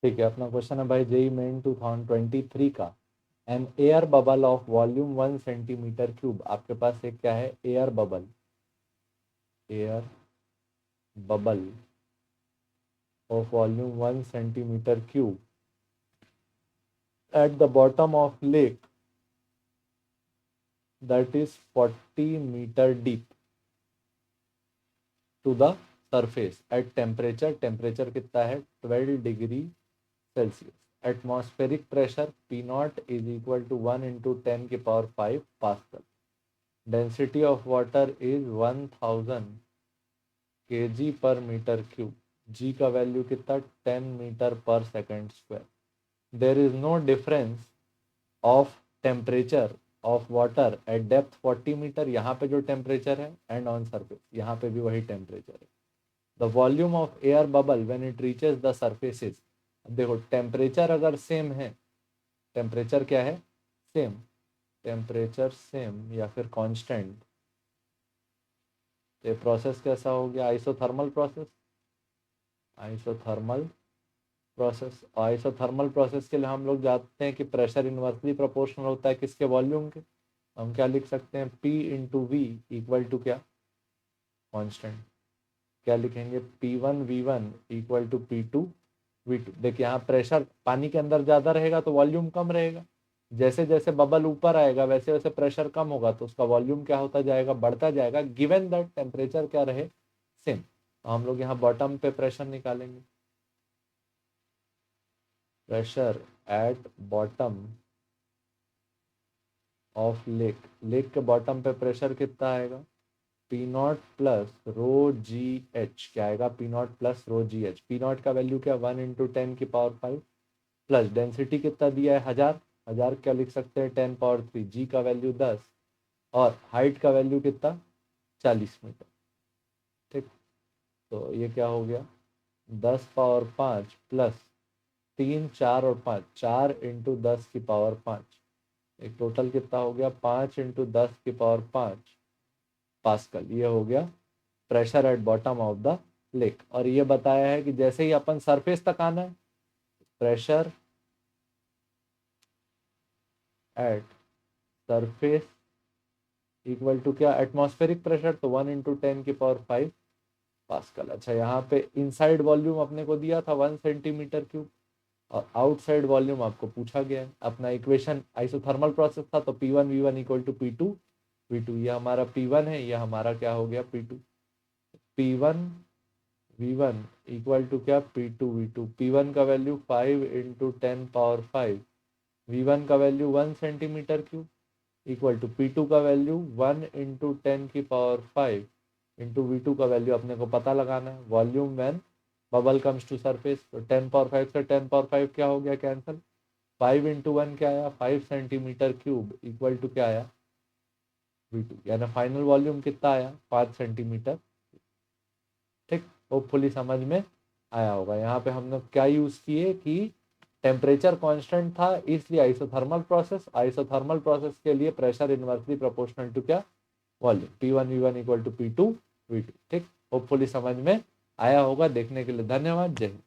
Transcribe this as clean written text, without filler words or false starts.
ठीक है, अपना क्वेश्चन है भाई जेई मेन 2023 का an air bubble of volume 1 centimetre cube. आपके पास एक क्या है, air bubble, air bubble of volume 1 centimetre cube at the bottom of lake that is 40 meter deep to the surface at temperature कितना है 12 degree Celsius. Atmospheric pressure P not is equal to 1 × 10⁵ pascal. Density of water is 1000 kg/m³। जी का value कितना 10 metre पर second square. There is no difference of temperature of water at depth 40 metre, यहाँ पे जो temperature है, and on surface यहाँ पे भी वही टेम्परेचर है। The volume of air bubble when it reaches the surfaces. देखो टेम्परेचर अगर सेम है, टेम्परेचर क्या है सेम, टेम्परेचर सेम या फिर कांस्टेंट, ये प्रोसेस कैसा हो गया isothermal process. Isothermal process, isothermal process के लिए हम लोग जानते हैं कि प्रेशर इनवर्सली प्रोपोर्शनल होता है किसके, वॉल्यूम के। हम क्या लिख सकते हैं, P × V इक्वल टू क्या, कांस्टेंट। क्या लिखेंगे, P1 V1 equal to P2 V2। देखिए यहाँ प्रेशर पानी के अंदर ज़्यादा रहेगा तो वॉल्यूम कम रहेगा, जैसे जैसे बबल ऊपर आएगा वैसे वैसे प्रेशर कम होगा तो उसका वॉल्यूम क्या होता जाएगा, बढ़ता जाएगा, गिवन दैट टेम्परेचर क्या रहे सेम। तो हम लोग यहाँ बॉटम पे प्रेशर निकालेंगे। Pressure at bottom of lake, lake के बॉटम पे प्रेशर कितना आएगा, P not plus row ji H. क्या आएगा, P not plus row ji H. P not का वैल्यू क्या 1 × 10⁵ प्लस डेंसिटी कितना दिया है 1000, 1000 क्या लिख सकते हैं 10⁻3। जी का वैल्यू 10 और हाइट का वैल्यू कितना 40 मीटर। ठीक, तो ये क्या हो गया 10⁻5 प्लस 3 4 और 5, 4 × 10⁵ एक टोटल कितना हो गया 5 × 10⁵ पास्कल। ये हो गया pressure at bottom of the lake. और ये बताया है कि जैसे ही अपन सरफेस तक आना है, pressure at surface equal to क्या, एटमॉस्फेरिक प्रेशर, तो 1 × 10⁵ पास्कल। अच्छा, यहाँ पे इनसाइड वॉल्यूम अपने को दिया था 1 सेंटीमीटर क्यूब और आउटसाइड वॉल्यूम आपको पूछा गया है। अपना इक्वेशन आइसोथर्मल प्रोसेस था तो P1 V1 equal to P2 V2। ये हमारा P1 है, ये हमारा क्या हो गया P2। P1 V1 equal to क्या P2 V2। P1 का वैल्यू 5 × 10⁵, V1 का value 1 centimetre cube equal to P2 का वैल्यू 1 × 10⁵ इंटू V2 का वैल्यू अपने को पता लगाना है, volume when bubble comes to surface. तो 10⁻5 से 10⁻5 क्या हो गया कैंसिल, 5 × 1 क्या आया 5 सेंटीमीटर क्यूब इक्वल टू क्या आया V2, यानी फाइनल वॉल्यूम कितना आया 5 सेंटीमीटर। ठीक, होपफुली समझ में आया होगा। यहाँ पे हमने क्या यूज किए कि टेम्परेचर कांस्टेंट था इसलिए आइसोथर्मल प्रोसेस के लिए प्रेशर इनवर्सली प्रोपोर्शनल टू क्या, volume. P1 V1 equal to P2 V2। ठीक, होपफुली समझ में आया होगा। देखने के लिए धन्यवाद, जय हिंद।